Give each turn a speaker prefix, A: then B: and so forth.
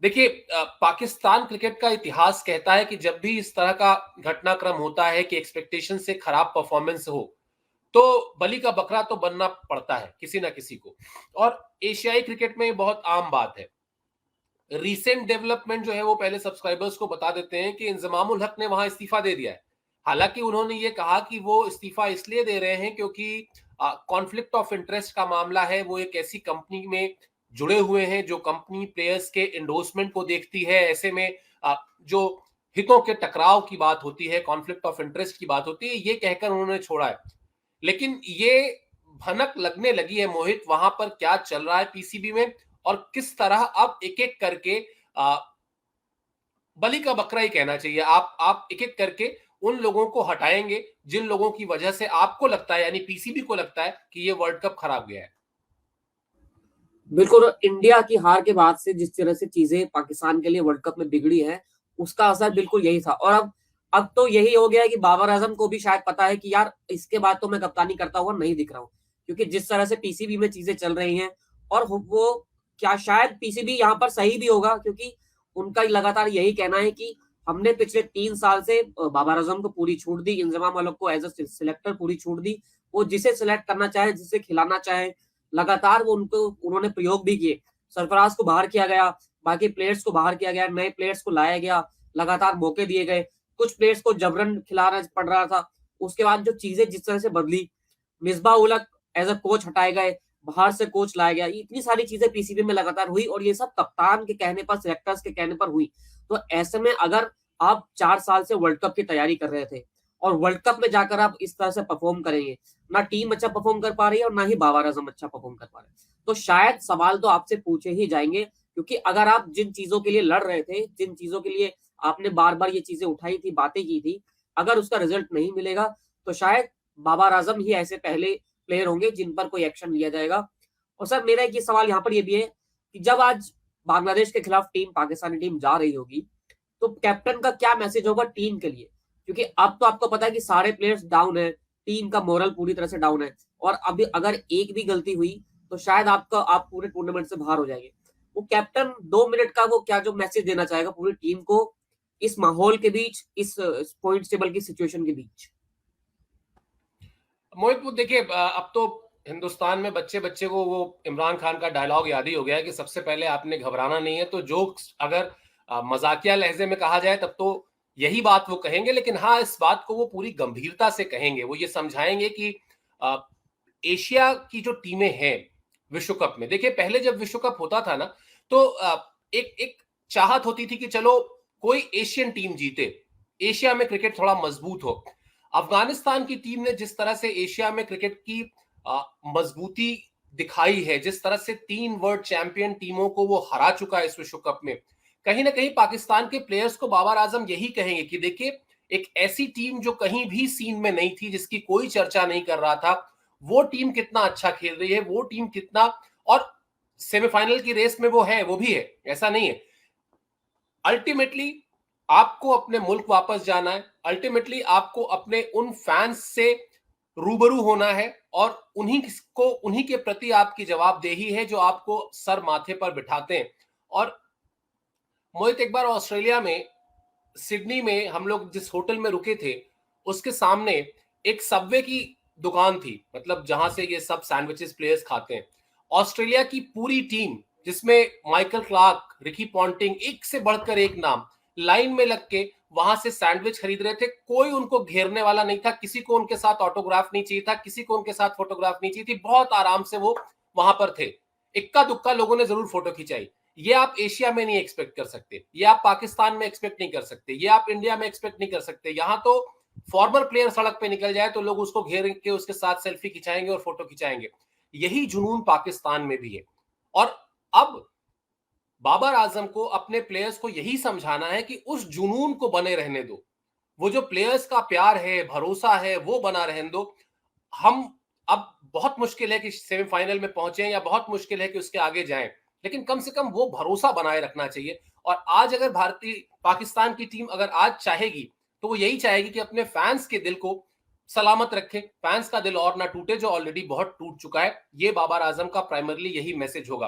A: देखिए पाकिस्तान क्रिकेट का इतिहास कहता है कि जब भी इस तरह का घटनाक्रम होता है कि एक्सपेक्टेशन से खराब परफॉर्मेंस हो, तो बलि का बकरा तो बनना पड़ता है किसी ना किसी को। और एशियाई क्रिकेट में ये बहुत आम बात है। रीसेंट डेवलपमेंट जो है वो पहले सब्सक्राइबर्स को बता देते हैं कि इंजमाम उल हक ने वहां इस्तीफा दे दिया है। हालांकि उन्होंने ये कहा कि वो इस्तीफा इसलिए दे रहे हैं क्योंकि कॉन्फ्लिक्ट ऑफ इंटरेस्ट का मामला है। वो एक ऐसी कंपनी में जुड़े हुए हैं जो कंपनी प्लेयर्स के एंडोर्समेंट को देखती है। ऐसे में जो हितों के टकराव की बात होती है, कॉन्फ्लिक्ट ऑफ इंटरेस्ट की बात होती है, ये कहकर उन्होंने छोड़ा है। लेकिन ये भनक लगने लगी है मोहित, वहां पर क्या चल रहा है पीसीबी में और किस तरह अब एक एक करके आ, बलि का बकरा ही कहना चाहिए। आप एक एक करके उन लोगों को हटाएंगे जिन लोगों की वजह से आपको लगता है, यानी पीसीबी को लगता है कि ये वर्ल्ड कप खराब गया है।
B: बिल्कुल, इंडिया की हार के बाद से जिस तरह से चीजें पाकिस्तान के लिए वर्ल्ड कप में बिगड़ी है, उसका असर बिल्कुल यही था। और अब तो यही हो गया है कि बाबर आजम को भी शायद पता है कि यार इसके बाद तो मैं कप्तानी करता हुआ नहीं दिख रहा हूँ, क्योंकि जिस तरह से पीसीबी में चीजें चल रही हैं। और वो क्या शायद पीसीबी यहाँ पर सही भी होगा, क्योंकि उनका लगातार यही कहना है कि हमने पिछले 3 साल से बाबर आजम को पूरी छूट दी, इंजमाम उल हक को एज ए सिलेक्टर पूरी छूट दी। वो जिसे सिलेक्ट करना चाहे, जिसे खिलाना चाहे, लगातार वो उन्होंने प्रयोग भी किए। सरफराज को बाहर किया गया, बाकी प्लेयर्स को बाहर किया गया, नए प्लेयर्स को लाया गया, लगातार मौके दिए गए, कुछ प्लेयर्स को जबरन खिलाना पड़ रहा था। उसके बाद जो चीजें जिस तरह से बदली, Misbah ul Haq as a coach हटाए गए, बाहर से कोच लाया गया, इतनी सारी चीजें पीसीबी में लगातार हुई और ये सब कप्तान के कहने पर, सिलेक्टर्स के कहने पर हुई। तो ऐसे में अगर आप 4 साल से वर्ल्ड कप की तैयारी कर रहे थे और वर्ल्ड कप में जाकर आप इस तरह से परफॉर्म करेंगे, ना टीम अच्छा परफॉर्म कर पा रही है और ना ही बाबर आजम अच्छा परफॉर्म कर पा रहे हैं, तो शायद सवाल तो आपसे पूछे ही जाएंगे। क्योंकि अगर आप जिन चीजों के लिए लड़ रहे थे, जिन चीजों के लिए आपने बार बार ये चीजें उठाई थी, बातें की थी, अगर उसका रिजल्ट नहीं मिलेगा तो शायद बाबर आजम ही ऐसे पहले प्लेयर होंगे जिन पर कोई एक्शन लिया जाएगा। और सर मेरा एक ये सवाल यहाँ पर ये भी है कि जब आज बांग्लादेश के खिलाफ टीम, पाकिस्तानी टीम जा रही होगी, तो कैप्टन का क्या मैसेज होगा टीम के लिए? क्योंकि अब तो आपको पता है कि सारे प्लेयर्स डाउन है, टीम का मोरल पूरी तरह से डाउन है, और अभी अगर एक भी गलती हुई तो शायद आप पूरे टूर्नामेंट से बाहर हो जाएंगे। वो कैप्टन 2 मिनट का वो क्या जो मैसेज देना चाहेगा पूरी टीम को, इस माहौल के बीच, इस पॉइंट टेबल की सिचुएशन के बीच?
A: मोहित वो देखिए, अब तो हिंदुस्तान में बच्चे बच्चे को वो इमरान खान का डायलॉग याद ही हो गया है कि सबसे पहले आपने घबराना नहीं है। तो जोक्स अगर मजाकिया लहजे में कहा जाए तब तो यही बात वो कहेंगे, लेकिन हाँ, इस बात को वो पूरी गंभीरता से कहेंगे। वो ये समझाएंगे कि अ, एशिया की जो टीमें हैं विश्व कप में, देखिए पहले जब विश्व कप होता था ना, तो एक एक चाहत होती थी कि चलो कोई एशियन टीम जीते, एशिया में क्रिकेट थोड़ा मजबूत हो। अफगानिस्तान की टीम ने जिस तरह से एशिया में क्रिकेट की मजबूती दिखाई है, जिस तरह से 3 वर्ल्ड चैंपियन टीमों को वो हरा चुका है इस विश्व कप में, कहीं ना कहीं पाकिस्तान के प्लेयर्स को बाबर आजम यही कहेंगे कि देखिए एक ऐसी टीम जो कहीं भी सीन में नहीं थी, जिसकी कोई चर्चा नहीं कर रहा था, वो टीम कितना अच्छा खेल रही है, वो टीम कितना, और सेमीफाइनल की रेस में वो है, वो भी है, ऐसा नहीं है। अल्टीमेटली आपको अपने मुल्क वापस जाना है, अल्टीमेटली आपको अपने उन फैंस से रूबरू होना है, और उन्हीं के प्रति आपकी जवाबदेही है जो आपको सर माथे पर बिठाते हैं। और मोहित, एक बार ऑस्ट्रेलिया में सिडनी में हम लोग जिस होटल में रुके थे, उसके सामने एक सबवे की दुकान थी, मतलब जहां से ये सब सैंडविचेस प्लेयर्स खाते हैं। ऑस्ट्रेलिया की पूरी टीम, जिसमें माइकल क्लार्क, रिकी पॉन्टिंग, एक से बढ़कर एक नाम, लाइन में लग के वहां से सैंडविच खरीद रहे थे। कोई उनको घेरने वाला नहीं था, किसी को उनके साथ ऑटोग्राफ नहीं चाहिए था, किसी को उनके साथ फोटोग्राफ नहीं चाहिए थी। बहुत आराम से वो वहां पर थे। इक्का दुक्का लोगों ने जरूर फोटो खिंचाई। ये आप एशिया में नहीं एक्सपेक्ट कर सकते, ये आप पाकिस्तान में एक्सपेक्ट नहीं कर सकते, ये आप इंडिया में एक्सपेक्ट नहीं कर सकते। यहां तो फॉर्मर प्लेयर सड़क पे निकल जाए तो लोग उसको घेर के उसके साथ सेल्फी खिंचाएंगे और फोटो खिंचाएंगे। यही जुनून पाकिस्तान में भी है। और अब बाबर आजम को अपने प्लेयर्स को यही समझाना है कि उस जुनून को बने रहने दो, वो जो प्लेयर्स का प्यार है, भरोसा है, वो बना रहने दो। हम अब बहुत मुश्किल है कि सेमीफाइनल में पहुंचे, या बहुत मुश्किल है कि उसके आगे जाएं, लेकिन कम से कम वो भरोसा बनाए रखना चाहिए। और आज अगर भारतीय पाकिस्तान की टीम अगर आज चाहेगी, तो वो यही चाहेगी कि अपने फैंस के दिल को सलामत रखे, फैंस का दिल और ना टूटे जो ऑलरेडी बहुत टूट चुका है। ये बाबर आजम का प्राइमरली यही मैसेज होगा।